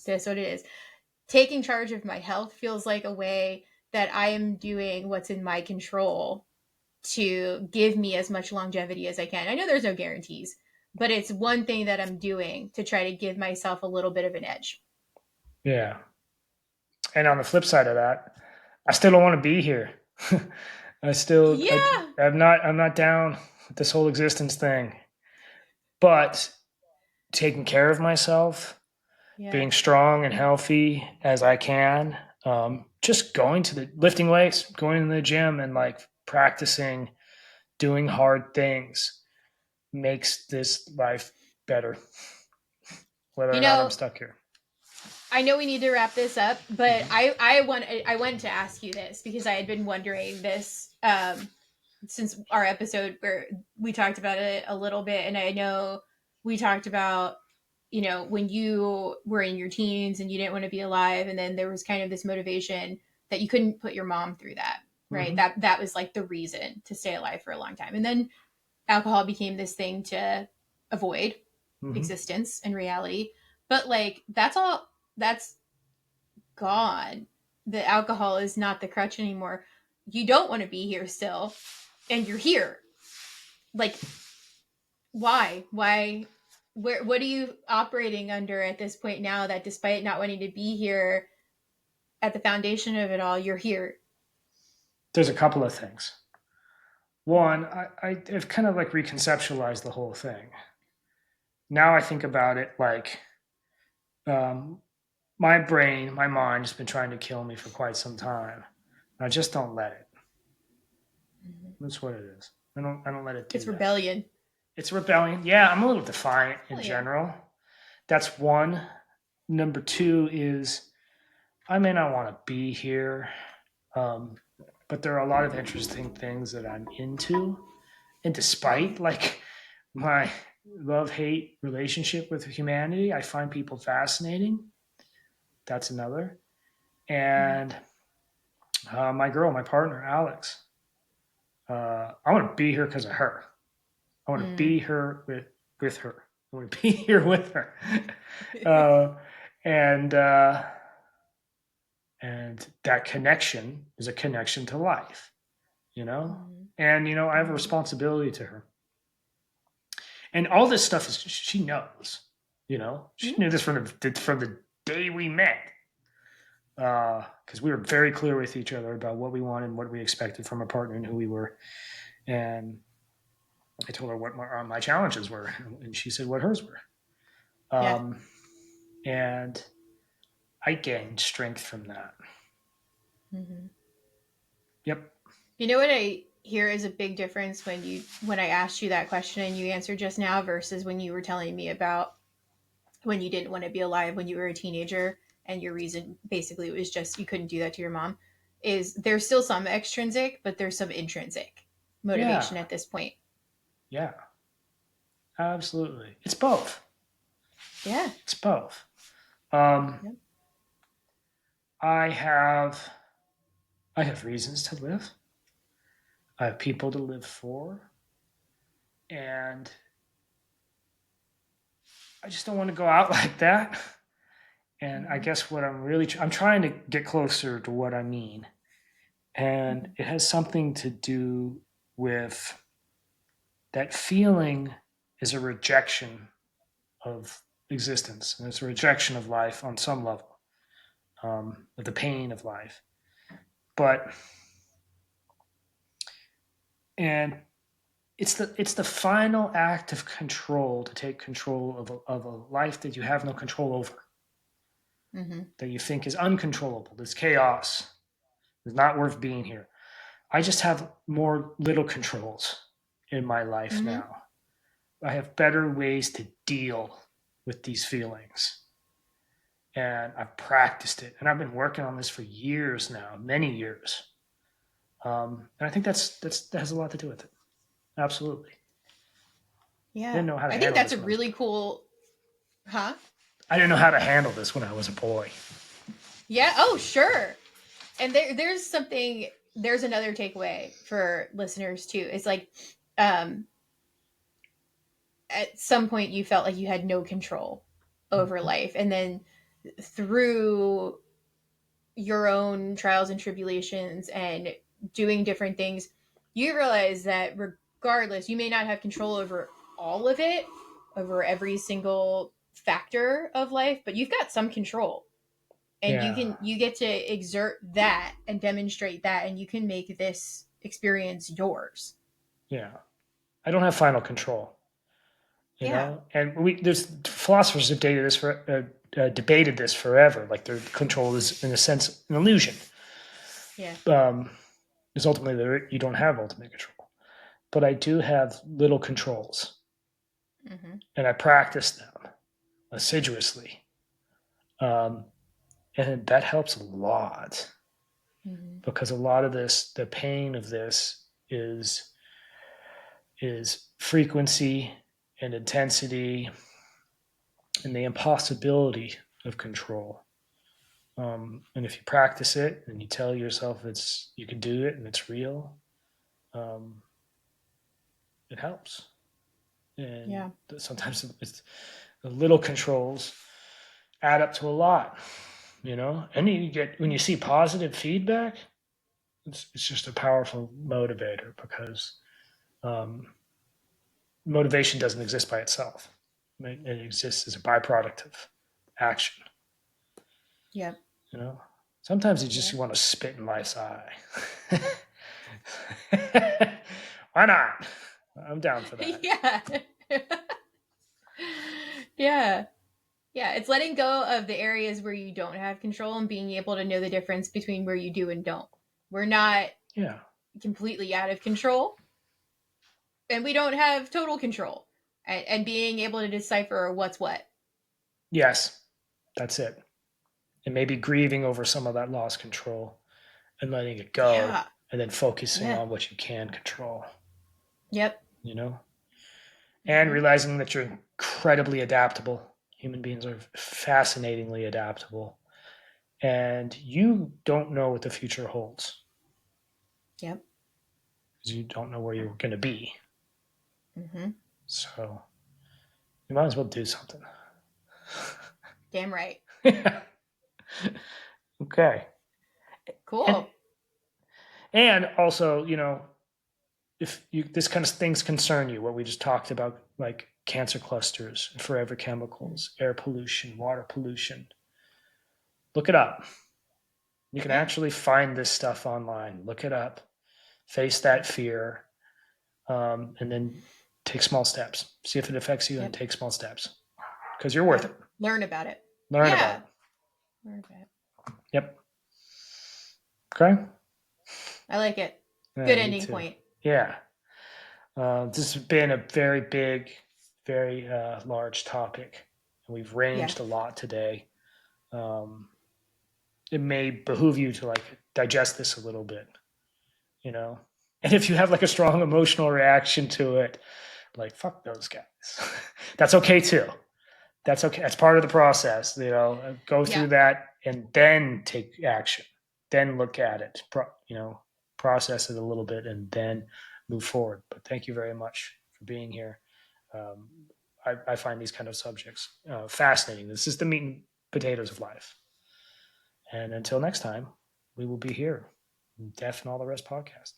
That's what it is. Taking charge of my health feels like a way that I am doing what's in my control to give me as much longevity as I can. I know there's no guarantees, but it's one thing that I'm doing to try to give myself a little bit of an edge. Yeah. And on the flip side of that, I still don't want to be here. I still, Yeah. I'm not down with this whole existence thing. But taking care of myself, Yeah. being strong and healthy as I can, just going to the lifting weights, going to the gym, and like practicing doing hard things makes this life better, whether You or not I'm know, stuck here. I know we need to wrap this up, but Mm-hmm. I wanted to ask you this because I had been wondering this since our episode where we talked about it a little bit, and I know we talked about when you were in your teens and you didn't want to be alive, and then there was kind of this motivation that you couldn't put your mom through that, right? Mm-hmm. That was like the reason to stay alive for a long time, and then alcohol became this thing to avoid Mm-hmm. existence and reality. But like that's gone. The alcohol is not the crutch anymore. You don't want to be here still, and you're here. Like, why? Why? Where? What are you operating under at this point now? That despite not wanting to be here, at the foundation of it all, you're here. There's a couple of things. One, I've kind of like reconceptualized the whole thing. Now I think about it like um, my brain, my mind has been trying to kill me for quite some time. I just don't let it. That's what it is. I don't let it do It's that. rebellion. It's rebellion. Yeah, I'm a little defiant in Hell yeah. general. That's one. Number two is I may not want to be here, um, but there are a lot of interesting things that I'm into. And despite like my love hate relationship with humanity, I find people fascinating. That's another. Mhm. And my girl, my partner, Alex, I want to be here because of her. I want to Mm. be her with her. I want to be here with her. uh, and uh, and that connection is a connection to life, you know. Mm. And I have a Mm. responsibility to her. And all this stuff is she knows. She Mm. knew this from the day we met. Because we were very clear with each other about what we wanted and what we expected from a partner and who we were. And I told her what my challenges were, and she said what hers were. Yeah. Um, and I gained strength from that. Mm-hmm. Yep. You know what I hear is a big difference when I asked you that question and you answered just now versus when you were telling me about when you didn't want to be alive when you were a teenager and your reason basically was just you couldn't do that to your mom. Is there's still some extrinsic, but there's some intrinsic Yeah. motivation at this point. Yeah. Absolutely. It's both. Yeah. It's both. Um, Yep. I have I have reasons to live. I have people to live for, and I just don't want to go out like that. And I Mm-hmm. guess what I'm trying to get closer to what I mean, and Mm-hmm. it has something to do with that feeling is a rejection of existence, and it's a rejection of life on some level, of the pain of life. But and it's the final act of control to take control of a life that you have no control over, Mm-hmm. that you think is uncontrollable, this chaos is not worth being here. I just have more little controls in my life Mm-hmm. now. I have better ways to deal with these feelings, and I've practiced it, and I've been working on this for years now, many years. And I think that has a lot to do with it. Absolutely. I Yeah. didn't know how to I think handle that's this a when I was a really boy. cool, huh? I didn't know how to handle this when I was a boy. Yeah. Oh, sure. And there's another takeaway for listeners too. It's like, um, at some point you felt like you had no control over Mhm. life, and then through your own trials and tribulations and doing different things, you realize that regardless, you may not have control over all of it, over every single factor of life, but you've got some control. And Yeah, you get to exert that and demonstrate that, and you can make this experience yours. yeah. I don't have final control, Yeah. and there's philosophers have debated this forever. Like their control is, in a sense, an illusion. Yeah. Um, is ultimately you don't have ultimate control, but I do have little controls, Mm-hmm. and I practice them assiduously, um, and that helps a lot Mm-hmm. because a lot of this, the pain of this, is frequency and intensity and the impossibility of control. And if you practice it and you tell yourself you can do it and it's real, um, it helps. And Yeah. sometimes it's the little controls add up to a lot, And you get when you see positive feedback, it's just a powerful motivator because um, motivation doesn't exist by itself. It exists as a byproduct of action. Yep. You know, sometimes you Yep. want to spit in life's eye. Why not? I'm down for that. Yeah. Yeah. Yeah, it's letting go of the areas where you don't have control and being able to know the difference between where you do and don't. We're not Yeah. completely out of control, and we don't have total control. And being able to decipher what's what. Yes, that's it. And maybe grieving over some of that lost control and letting it go, Yeah. and then focusing Yeah. on what you can control. Yep. You know, and Mm-hmm. realizing that you're incredibly adaptable. Human beings are fascinatingly adaptable, and you don't know what the future holds Yep. because you don't know where you're going to be. Mm-hmm. So you might as well do something. Damn right. Okay. And Cool. and also, if this kind of things concern you, what we just talked about, like cancer clusters, forever chemicals, air pollution, water pollution, look it up. You can Yeah. actually find this stuff online. Look it up, face that fear, and then take small steps. See if it affects you and Yep. take small steps because you're worth Yep. it. Learn about it. Learn about Yeah. it. Learn about it. Yep. Okay. I like it. Yeah, Good me ending too. point. Yeah. This has been a very big, very large topic. And we've Yeah. ranged a lot today. Um, it may behoove you to like digest this a little bit, you know. And if you have like a strong emotional reaction to it, like fuck those guys, that's okay too. That's okay. That's part of the process, Go Yeah. through that and then take action. Then look at it, process it a little bit, and then move forward. But thank you very much for being here. Um, I find these kind of subjects fascinating. This is the meat and potatoes of life. And until next time, we will be here, Deaf and All the Rest podcast.